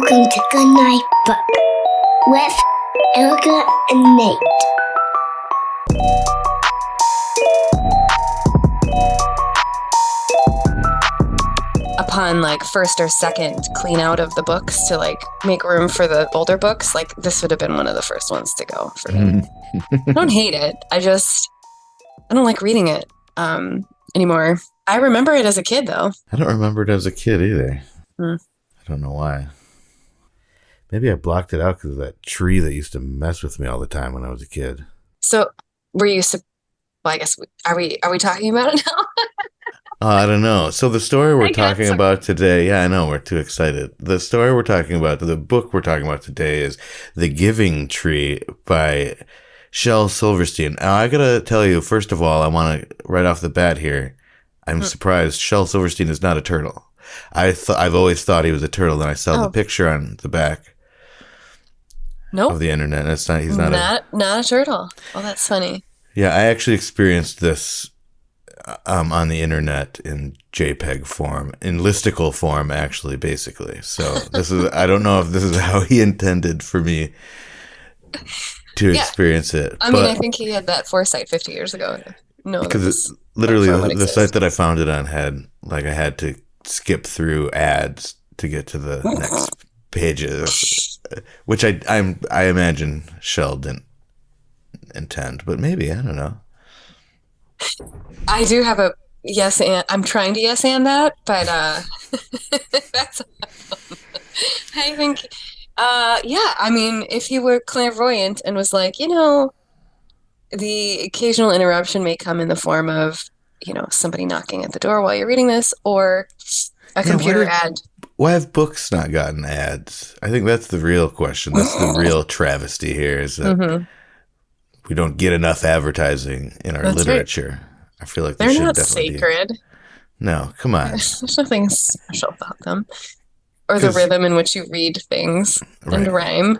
Welcome to Good Night Book with Erica and Nate. Upon like first or second clean out of the books to like make room for the older books, like this would have been one of the first ones to go for me. I don't hate it. I don't like reading it anymore. I remember it as a kid though. I don't remember it as a kid either. I don't know why. Maybe I blocked it out because of that tree that used to mess with me all the time when I was a kid. So were you? Well, I guess are we talking about it now? I don't know. So the story we're talking about today, yeah, I know, we're too excited. The story we're talking about, the book we're talking about today is The Giving Tree by Shel Silverstein. Now, I gotta tell you, first of all, I want to, right off the bat here, I'm surprised Shel Silverstein is not a turtle. I've always thought he was a turtle, then I saw the picture on the back of the internet. And he's not a turtle. Oh, that's funny. Yeah, I actually experienced this on the internet in JPEG form, in listicle form, actually, basically. So this is, I don't know if this is how he intended for me to experience it. I mean, I think he had that foresight 50 years ago. No, because literally the site that I found it on had, like, I had to skip through ads to get to the next pages, which I imagine Shel didn't intend, but maybe, I don't know. I do have a yes and. I'm trying to yes and that, but that's. I think, yeah. I mean, if you were clairvoyant and was like, the occasional interruption may come in the form of, somebody knocking at the door while you're reading this, or a computer ad. Why have books not gotten ads? I think that's the real question. That's the real travesty here, is that we don't get enough advertising in our literature. Right. I feel like they're not sacred. No, come on. There's nothing special about them. Or the rhythm in which you read things and rhyme.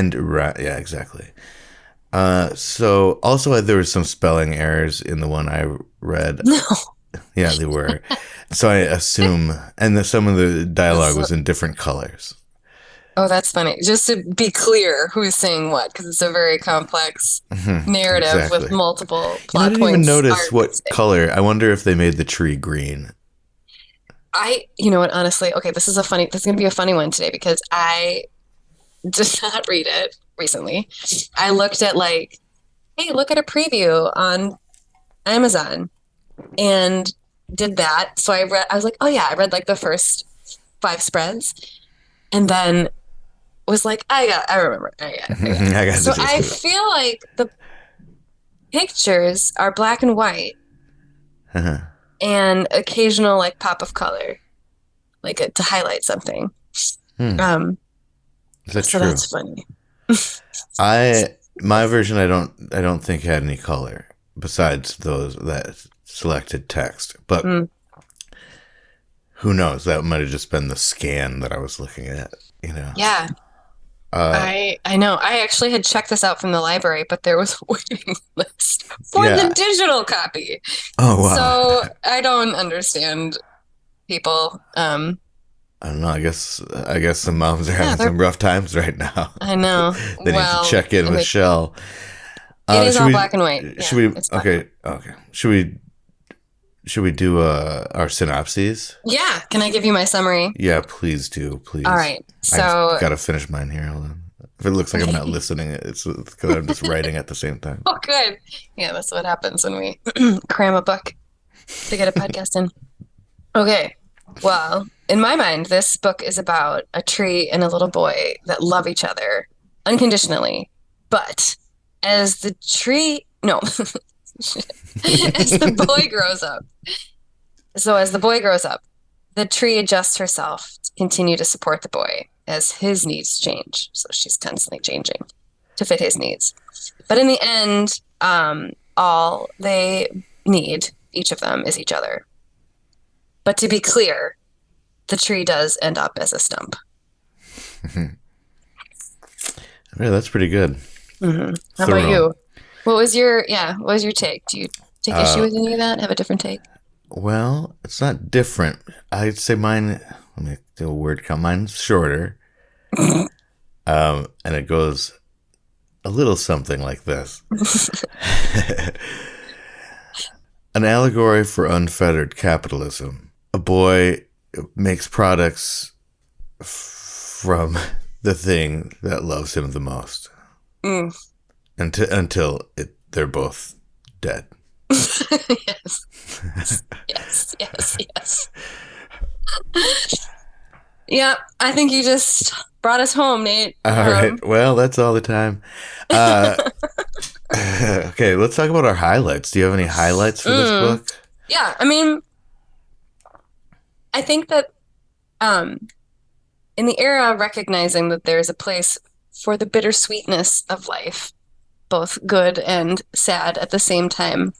Yeah, exactly. So also there were some spelling errors in the one I read. No. Yeah, they were. So I assume, and some of the dialogue was in different colors. Oh, that's funny. Just to be clear who's saying what, because it's a very complex narrative with multiple plot points. I didn't even notice what color. I wonder if they made the tree green. You know what, honestly, okay, this is going to be a funny one today because I did not read it recently. I looked at hey, look at a preview on Amazon and did that. So I was like, oh yeah, I read the first 5 spreads and then was like, I remember. I got so I feel like the pictures are black and white and occasional pop of color, to highlight something. Is that so true? That's funny. My version I don't think had any color besides that selected text, but who knows? That might have just been the scan that I was looking at. Yeah. I know. I actually had checked this out from the library, but there was a waiting list for the digital copy. Oh, wow. So I don't understand people. I don't know. I guess some moms are having some rough times right now. I know. They need to check in with Shel. It is all black and white. Yeah, should we? Okay. Should we do our synopses? Yeah. Can I give you my summary? Yeah, please do. Please. All right. So I've got to finish mine here. Hold on. If it looks like I'm not listening, it's because I'm just writing at the same time. Oh, good. Yeah, that's what happens when we cram a book to get a podcast in. Okay. Well, in my mind, this book is about a tree and a little boy that love each other unconditionally. But as the tree, no, as the boy grows up. So as the boy grows up, the tree adjusts herself to continue to support the boy as his needs change. So she's constantly changing to fit his needs. But in the end, all they need, each of them, is each other. But to be clear, the tree does end up as a stump. Yeah, that's pretty good. Mm-hmm. How about you? What was your take? Do you take issue with any of that? Have a different take? Well, it's not different. I'd say mine, let me do a word count. Mine's shorter. And it goes a little something like this. An allegory for unfettered capitalism. A boy makes products from the thing that loves him the most. Until they're both dead. Yes. Yes. Yeah, I think you just brought us home, Nate. All right. Well, that's all the time. Okay, let's talk about our highlights. Do you have any highlights for this book? Yeah, I mean, I think that in the era of recognizing that there's a place for the bittersweetness of life, both good and sad at the same time,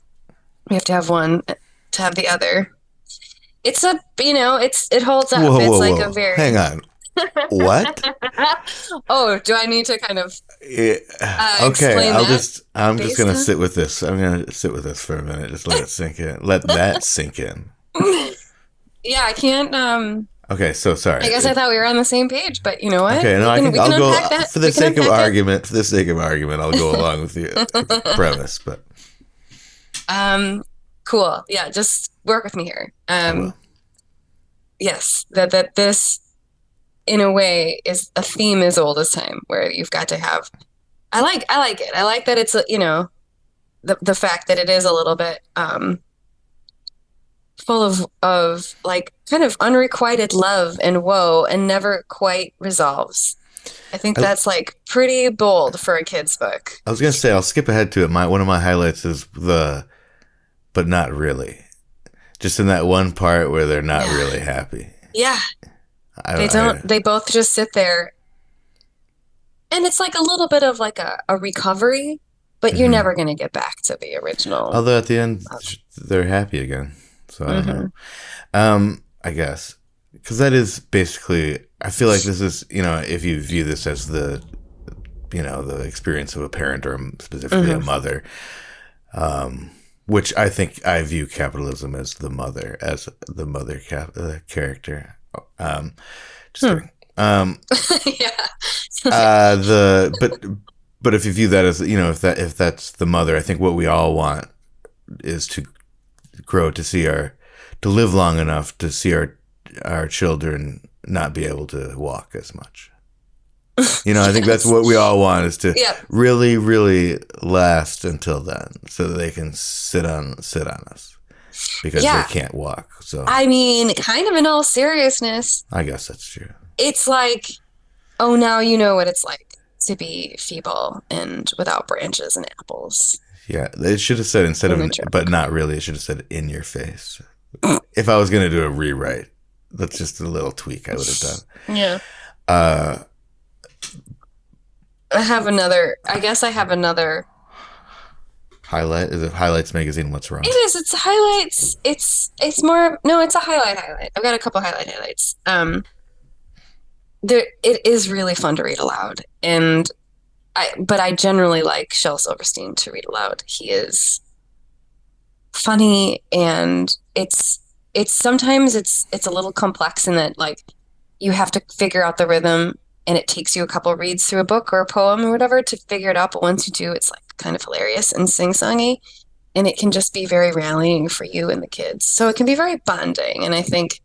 we have to have one to have the other. It's a, it holds up. Whoa, it's whoa, like whoa. a very... Hang on. What? Oh, do I need to kind of Okay, explain that? I'm just gonna sit with this. I'm gonna sit with this for a minute. Just let it sink in. Let that sink in. Yeah, I can't. Okay, so sorry. I guess I thought we were on the same page, but you know what? Okay, no, we can I'll go unpack that. for the sake of argument. For the sake of argument, I'll go along with the premise. But cool. Yeah, just work with me here. Yes, that this, in a way, is a theme as old as time, where you've got to have. I like it. I like that it's the fact that it is a little bit full of like kind of unrequited love and woe, and never quite resolves. I think that's like pretty bold for a kid's book. I was gonna say I'll skip ahead to it. One of my highlights is but not really. Just in that one part where they're not really happy. Yeah. They both just sit there. And it's like a little bit of like a recovery, but you're never going to get back to the original. Although at the end, they're happy again. So I don't know. I guess. Because that is basically, I feel like this is, if you view this as the experience of a parent, or specifically a mother, which I think I view capitalism as the mother character. Just kidding. But if you view that as, if that's the mother, I think what we all want is to grow to live long enough to see our children not be able to walk as much. I think that's what we all want, is to really, really last until then, so that they can sit on us, because they can't walk. So I mean, kind of in all seriousness, I guess that's true. It's like, oh, now you know what it's like to be feeble and without branches and apples. Yeah, it should have said, instead of, but not really, it should have said in your face. If I was going to do a rewrite, that's just a little tweak I would have done. Yeah. I have another highlight. Is it Highlights Magazine? What's wrong? It is. It's highlights. It's more. No, it's a highlight. I've got a couple highlights. It is really fun to read aloud, but I generally like Shel Silverstein to read aloud. He is funny, and it's sometimes it's a little complex in that, like, you have to figure out the rhythm, and it takes you a couple reads through a book or a poem or whatever to figure it out. But once you do, it's like kind of hilarious and sing-songy, and it can just be very rallying for you and the kids. So it can be very bonding, and I think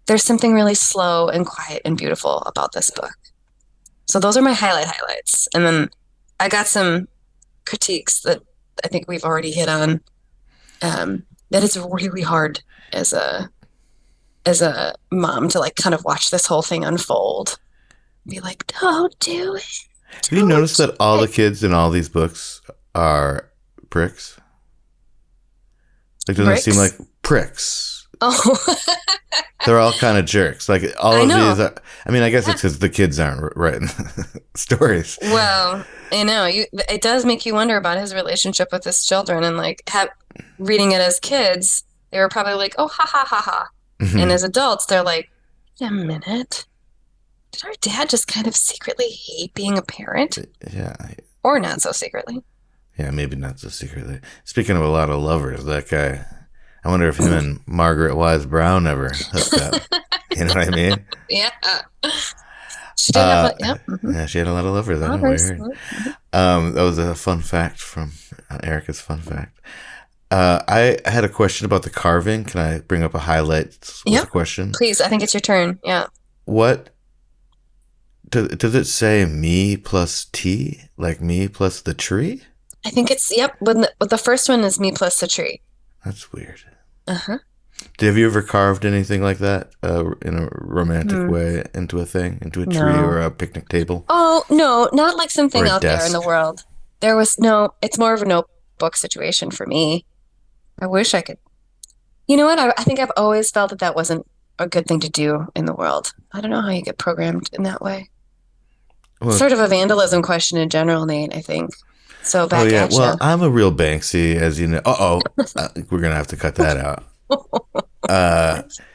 there's something really slow and quiet and beautiful about this book. So those are my highlights. And then I got some critiques that I think we've already hit on, that it's really hard as a mom to, like, kind of watch this whole thing unfold. Be like, don't do it. Have you noticed that all the kids in all these books are pricks? Like, doesn't it seem like pricks? Oh. They're all kind of jerks. Like, all of these are, I mean, I guess it's because the kids aren't writing stories. Well, it does make you wonder about his relationship with his children, and, like, reading it as kids, they were probably like, oh, ha, ha, ha, ha. Mm-hmm. And as adults, they're like, wait a minute. Did our dad just kind of secretly hate being a parent? Yeah. Or not so secretly. Yeah, maybe not so secretly. Speaking of a lot of lovers, that guy, I wonder if him and Margaret Wise Brown ever hooked up. You know what I mean? Yeah. she did have a, yep. Yeah, she had a lot of lovers. I know, Lovers. weird. That was a fun fact from Erica's fun fact. I had a question about the carving. Can I bring up a highlight with a question? Please, I think it's your turn. Yeah. What does it say? Me plus T, like me plus the tree? I think it's, yep. When the first one is me plus the tree. That's weird. Uh-huh. Have you ever carved anything like that in a romantic way into a thing, into a tree or a picnic table? Oh, no, not like something out there in the desk. world. There was no, it's more of a notebook situation for me. I wish I could. You know what? I think I've always felt that wasn't a good thing to do in the world. I don't know how you get programmed in that way. Well, Sort of a vandalism question in general, Nate, I think. So back at you. Well, I'm a real Banksy, as you know. We're going to have to cut that out.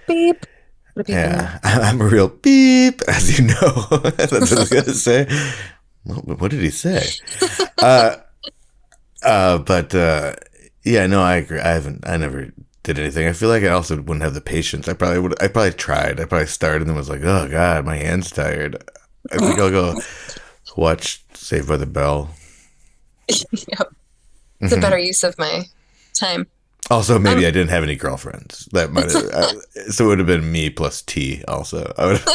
Beep. Yeah, I'm a real beep, as you know. That's what I was going to say. What did he say? Yeah, no, I agree. I never did anything. I feel like I also wouldn't have the patience. I probably tried. I probably started and was like, oh God, my hand's tired. I think I'll go watch Saved by the Bell. Yep. It's a better use of my time. Also, maybe I didn't have any girlfriends. That might have, so it would have been me plus T. Also, I would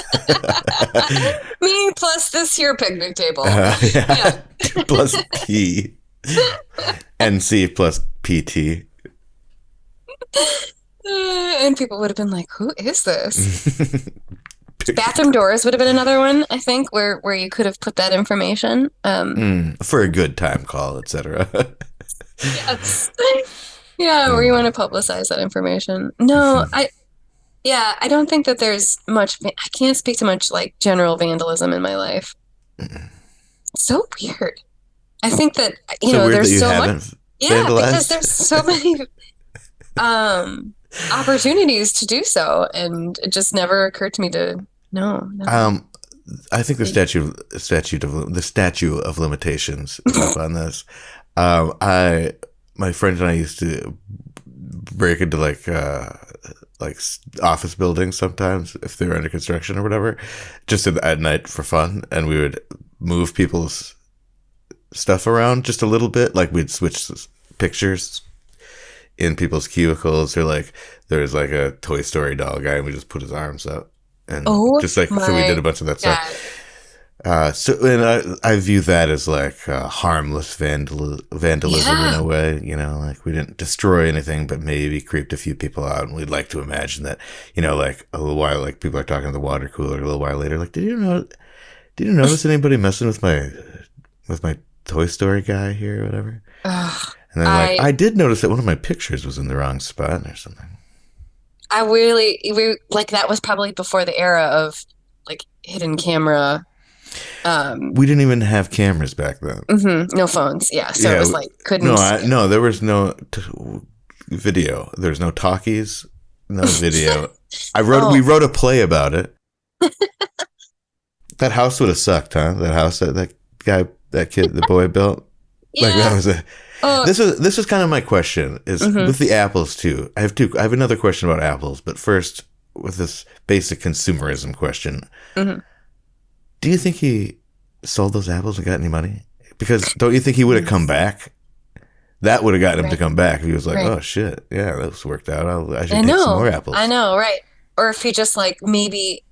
me plus this here picnic table. Yeah. Plus P. NC plus PT. And people would have been like, who is this? Bathroom doors would have been another one, I think, where you could have put that information. For a good time call, etc. Yes. Yeah, where you want to publicize that information. No, I don't think that there's much, I can't speak to much like general vandalism in my life. So weird. I think that, there's so much. Yeah, because there's so many opportunities to do so, and it just never occurred to me to no. I think the statute of limitations is up on this. My friend and I used to break into like office buildings sometimes if they were under construction or whatever, just at night for fun, and we would move people's stuff around just a little bit. Like we'd switch pictures in people's cubicles, or like there's like a Toy Story doll guy and we just put his arms up and so we did a bunch of that stuff. And I view that as like harmless vandalism in a way, like we didn't destroy anything, but maybe creeped a few people out. And we'd like to imagine that, like a little while, like people are talking to the water cooler, a little while later, like, did you notice anybody messing with my Toy Story guy here or whatever? And then I did notice that one of my pictures was in the wrong spot or something. That was probably before the era of like hidden camera. We didn't even have cameras back then. Mm-hmm. No phones. Yeah. So it was like, couldn't. No, there was no video. There was no talkies, no video. We wrote a play about it. That house would have sucked, huh? That house that kid, the boy built. Yeah. Like that was this is kind of my question is with the apples too. I have another question about apples, but first with this basic consumerism question. Mm-hmm. Do you think he sold those apples and got any money? Because don't you think he would have come back? That would have gotten him to come back if he was like, oh shit, yeah, this worked out. I should take some more apples. I know, right? Or if he just like maybe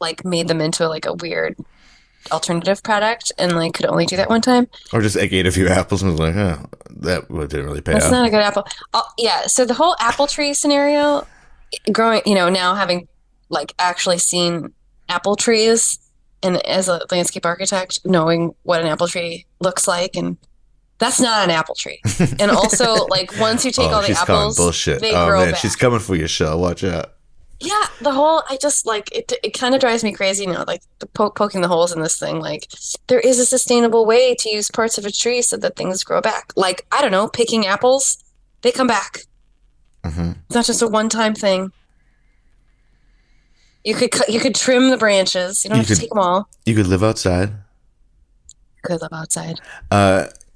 like made them into like a weird alternative product and like could only do that one time. Or just like ate a few apples and was like, oh, that didn't really pay off. That's not a good apple. Yeah. So the whole apple tree scenario, growing, now having like actually seen apple trees and as a landscape architect, knowing what an apple tree looks like, and that's not an apple tree. And also like once you take all the apples, calling bullshit. They grow back. She's coming for you, Shel. Watch out. Yeah, I just like it kind of drives me crazy, like poking the holes in this thing. Like there is a sustainable way to use parts of a tree so that things grow back. Like, I don't know, picking apples, they come back. Mm-hmm. It's not just a one-time thing. You could trim the branches. You don't have to take them all. You could live outside. Could live outside.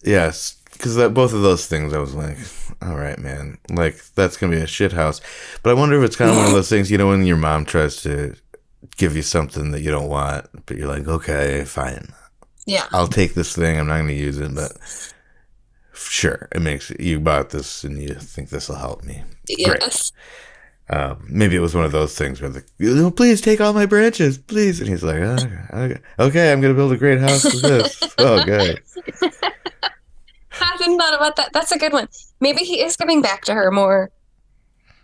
Yes, because both of those things, I was like, all right, man, like that's gonna be a shit house. But I wonder if it's kind of one of those things, when your mom tries to give you something that you don't want, but you're like, okay, fine. Yeah. I'll take this thing. I'm not going to use it, but sure, you bought this and you think this will help me. Yes. Great. Maybe it was one of those things where please take all my branches, please. And he's like, okay, I'm going to build a great house with this. Oh, good. I hadn't thought about that. That's a good one. Maybe he is giving back to her more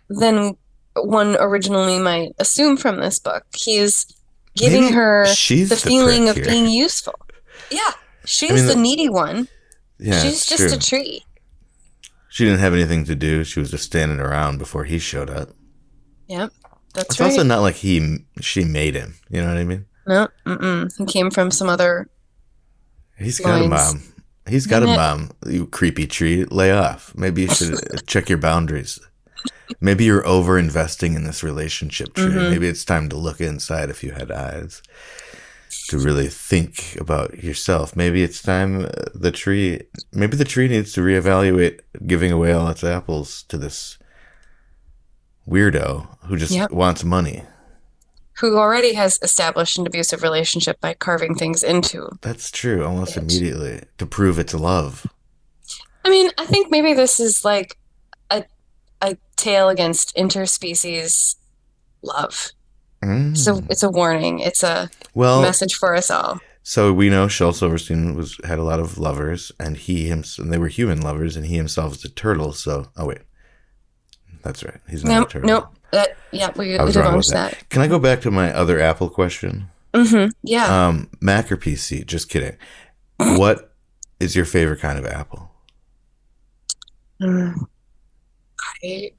than one originally might assume from this book. He's giving Maybe her she's the the feeling of prick here. being useful. Yeah, she's the needy one. Yeah, she's just a tree. She didn't have anything to do. She was just standing around before he showed up. Yep, that's it's right. also not like she made him. You know what I mean? No, he came from some other. He's got a mom. He's got a mom. You creepy tree. Lay off. Maybe you should check your boundaries. Maybe you're over investing in this relationship tree. Maybe it's time to look inside if you had eyes to really think about yourself. Maybe it's time the tree needs to reevaluate giving away all its apples to this weirdo who just wants money. Who already has established an abusive relationship by carving things into. That's true, almost immediately, to prove it's love. I mean, I think maybe this is like a tale against interspecies love. So it's a warning. It's a message for us all. So we know Shel Silverstein had a lot of lovers, and they were human lovers, and he himself is a turtle. So, that's right. He's not a turtle. Nope. We divulged that. Can I go back to my other Apple question? Yeah. Mac or PC? Just kidding. What is your favorite kind of apple? I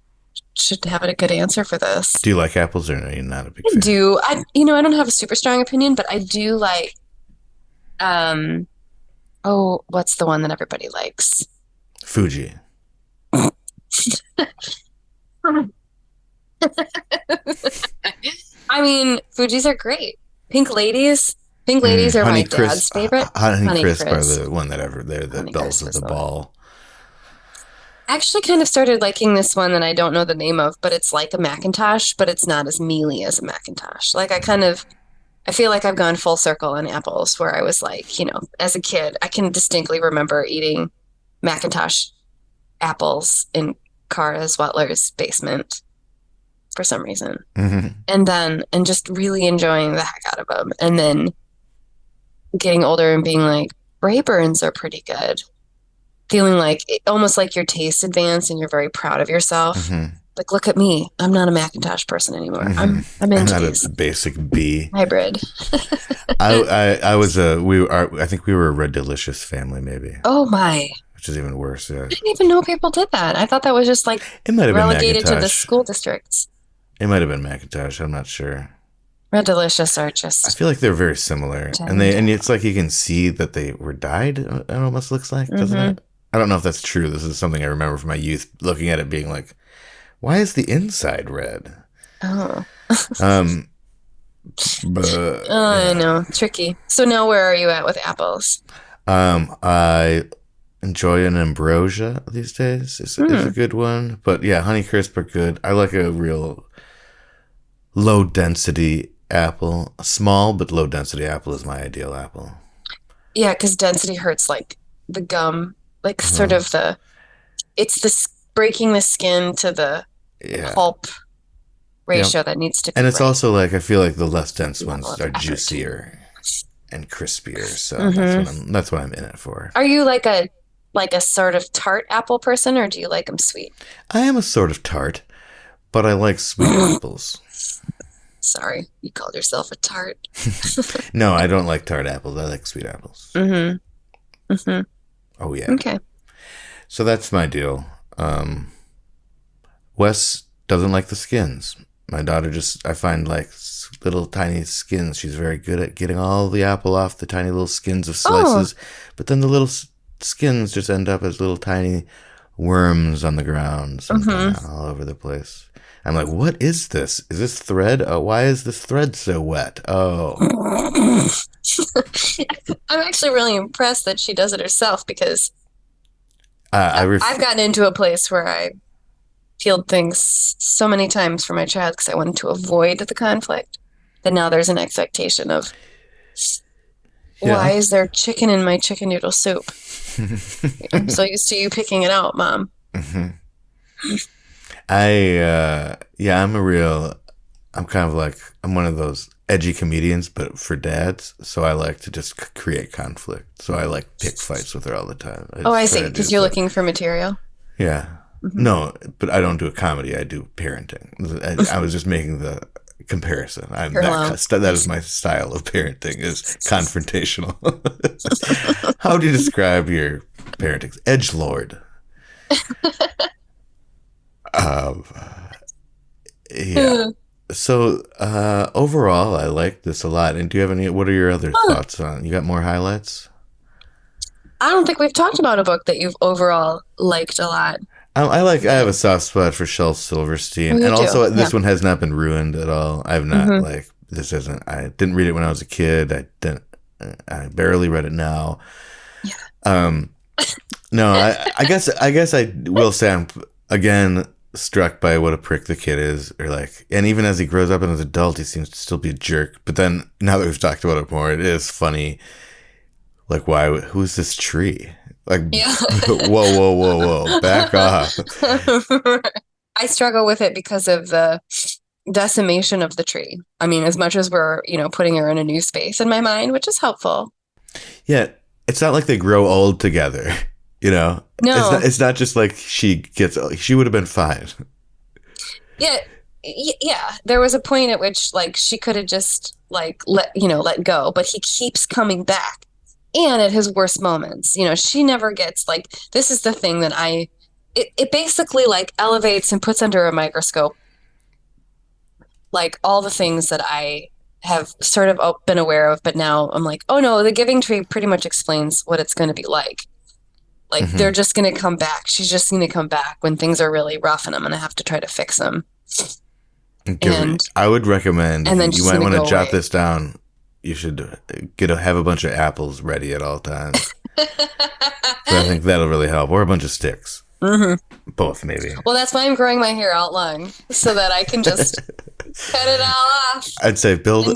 should have a good answer for this. Do you like apples, or are you not a big fan? I do. I don't have a super strong opinion, but I do like. What's the one that everybody likes? Fuji. I mean, Fuji's are great. Pink ladies are my dad's favorite. Honey Crisp are the one they're the bells of the ball. I actually kind of started liking this one that I don't know the name of, but it's like a Macintosh, but it's not as mealy as a Macintosh. Like I feel like I've gone full circle on apples, where I was like, as a kid, I can distinctly remember eating Macintosh apples in Cara Swettler's basement for some reason. And just really enjoying the heck out of them. And then getting older and being like, Brayburns are pretty good. Feeling like almost like your taste advanced and you're very proud of yourself. Like, look at me. I'm not a Macintosh person anymore. I'm into these. A basic B. Hybrid. I think we were a Red Delicious family, maybe. Oh my. Which is even worse. Yeah. I didn't even know people did that. I thought that was just like it might have relegated been to the school districts. It might have been Macintosh. I'm not sure. Red Delicious are just. I feel like they're very similar, and it's like you can see that they were dyed. It almost looks like, doesn't it? I don't know if that's true. This is something I remember from my youth, looking at it, being like, "Why is the inside red?" Oh. But I know, tricky. So now, where are you at with apples? I enjoy an ambrosia these days. It's a good one, but yeah, Honeycrisp are good. I like a real low density apple. A small but low density apple is my ideal apple. Yeah, because density hurts like the gum, like sort of it's the breaking the skin to the pulp ratio that needs to be. And it's also like, I feel like the less dense ones are juicier and crispier. So that's what I'm in it for. Are you like a sort of tart apple person, or do you like them sweet? I am a sort of tart, but I like sweet apples. Sorry, you called yourself a tart. No, I don't like tart apples. I like sweet apples. Oh, yeah. Okay. So that's my deal. Wes doesn't like the skins. My daughter I find like little tiny skins. She's very good at getting all the apple off the tiny little skins of slices. But then the little skins just end up as little tiny worms on the ground all over the place. I'm like, what is this? Is this thread? Oh, why is this thread so wet? Oh. I'm actually really impressed that she does it herself, because I've gotten into a place where I peeled things so many times for my child because I wanted to avoid the conflict that now there's an expectation of Yeah. why is there chicken in my chicken noodle soup? I'm so used to you picking it out, Mom. I'm one of those edgy comedians, but for dads. So I like to just create conflict. So I like pick fights with her all the time. I see. Because you're looking for material. Yeah. No, but I don't do a comedy. I do parenting. I was just making the comparison. That is my style of parenting, is confrontational. How do you describe your parenting? Edgelord. Yeah. So overall, I like this a lot. And do you have what are your other thoughts on? You got more highlights? I don't think we've talked about a book that you've overall liked a lot. I have a soft spot for Shel Silverstein, and also this one has not been ruined at all. I've not I didn't read it when I was a kid. I barely read it now. Yeah. No, I guess I will say I'm again struck by what a prick the kid is, and even as he grows up and as an adult, he seems to still be a jerk. But then now that we've talked about it more, it is funny. Who's this tree? Whoa, back off. I struggle with it because of the decimation of the tree. I mean, as much as we're, putting her in a new space in my mind, which is helpful. Yeah, it's not like they grow old together, No. It's not just like she would have been fine. Yeah. Yeah. There was a point at which, she could have just, let go, but he keeps coming back. And at his worst moments, she never gets this is the thing that it basically elevates and puts under a microscope, all the things that I have sort of been aware of. But now I'm oh no, the giving tree pretty much explains what it's going to be like. They're just going to come back. She's just going to come back when things are really rough and I'm going to have to try to fix them. I would recommend, and then you might want to jot this down. You should have a bunch of apples ready at all times. I think that'll really help. Or a bunch of sticks. Mm-hmm. Both, maybe. Well, that's why I'm growing my hair out long, so that I can just cut it all off. I'd say build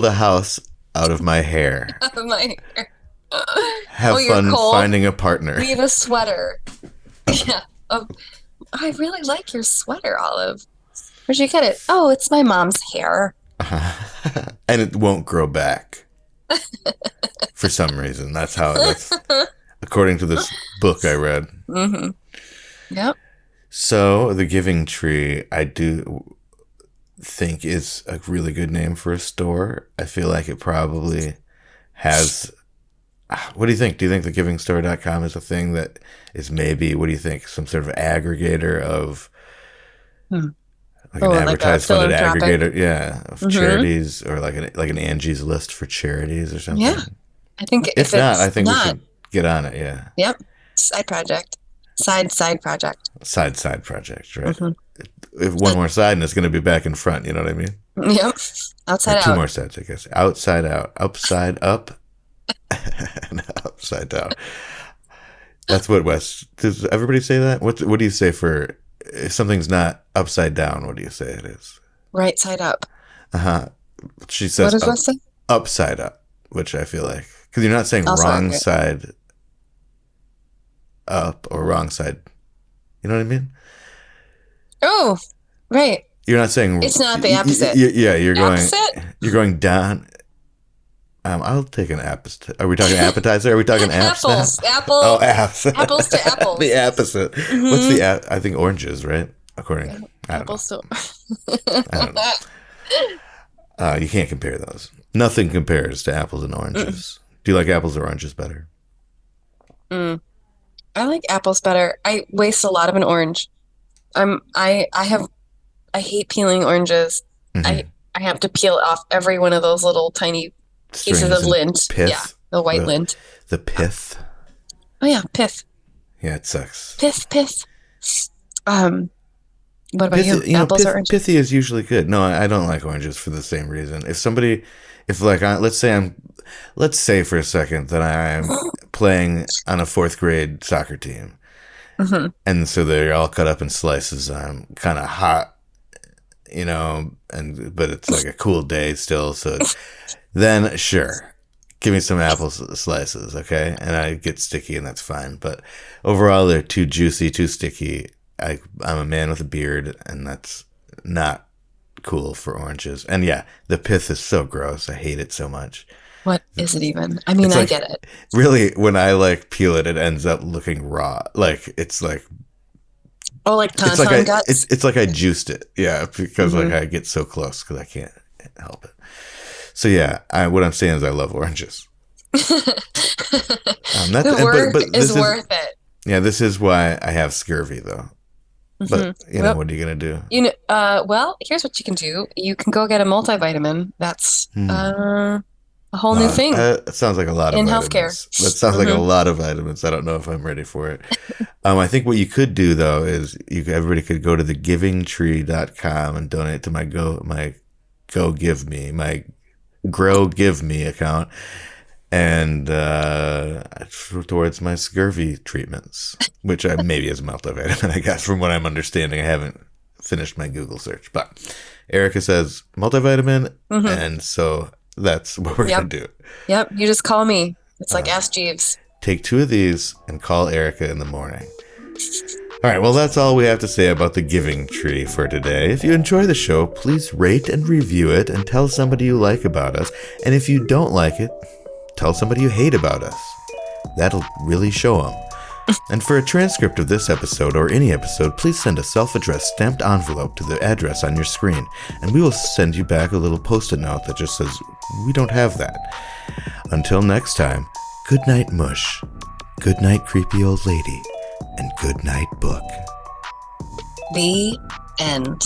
a house out of my hair. Out of my hair. Have fun finding a partner. Weave a sweater. Yeah. I really like your sweater, Olive. Where'd you get it? Oh, it's my mom's hair. And it won't grow back for some reason. That's according to this book I read. Mm-hmm. Yep. So the Giving Tree, I do think is a really good name for a store. I feel like it probably has. What do you think? Do you think the givingstore.com is a thing that is maybe, what do you think, some sort of aggregator of an advertised-funded aggregator, of charities, or like an Angie's List for charities or something? Yeah, I think if not, I think we should get on it. Yeah. Yep. Side project. Side project. Side project, right? Mm-hmm. If one more side and it's going to be back in front, you know what I mean? Yep. Outside out. Two more sides, I guess. Outside out, upside up, and upside down. That's what does everybody say that? What do you say for if something's not upside down? What do you say it is? Right side up. She says, what does Wes say? Upside up, which I feel like, because you're not saying wrong side up or wrong side. You know what I mean? Oh, right. You're not saying it's not the opposite. You're going down. I'll take an apples. Are we talking appetizer? Are we talking apps apples? Now? Apples. Oh, apps. Apples to apples. The opposite. Mm-hmm. What's the I think oranges, right? According. Apples to. I don't know. You can't compare those. Nothing compares to apples and oranges. Do you like apples or oranges better? I like apples better. I waste a lot of an orange. I hate peeling oranges. Mm-hmm. I have to peel off every one of those little tiny pieces of lint. Pith. Yeah, the white lint. The pith. Oh yeah, pith. Yeah, it sucks. Pith. What about you? Apples or oranges? Pithy is usually good. No, I don't like oranges for the same reason. Let's say for a second that I'm playing on a 4th grade soccer team. Mm-hmm. And so they're all cut up in slices. I'm kind of hot you know, but it's like a cool day still. So then sure, give me some apple slices, okay? And I get sticky, and that's fine. But overall, they're too juicy, too sticky. I'm a man with a beard, and that's not cool for oranges. And yeah, the pith is so gross. I hate it so much. What is it even? I mean, I get it. Really, when I like peel it, it ends up looking raw. Like it's like like tauntaun guts. It's like I juiced it. Yeah, because like I get so close because I can't help it. So yeah, what I'm saying is I love oranges. The work is worth it. Yeah, this is why I have scurvy though. But you know, what are you gonna do? Well, here's what you can do. You can go get a multivitamin. That's a whole new thing. It sounds like a lot of in vitamins. Healthcare. That sounds like a lot of vitamins. I don't know if I'm ready for it. I think what you could do though is everybody could go to thegivingtree.com and donate to my Grow Give Me account, and towards my scurvy treatments, which maybe is multivitamin, I guess, from what I'm understanding. I haven't finished my Google search, but Erica says multivitamin, and so that's what we're gonna do. Yep, you just call me. It's like Ask Jeeves. Take 2 of these and call Erica in the morning. All right, well, that's all we have to say about the Giving Tree for today. If you enjoy the show, please rate and review it and tell somebody you like about us. And if you don't like it, tell somebody you hate about us. That'll really show them. And for a transcript of this episode or any episode, please send a self-addressed stamped envelope to the address on your screen, and we will send you back a little post-it note that just says, "We don't have that." Until next time, good night, Mush. Good night, creepy old lady. And good night, book. The end.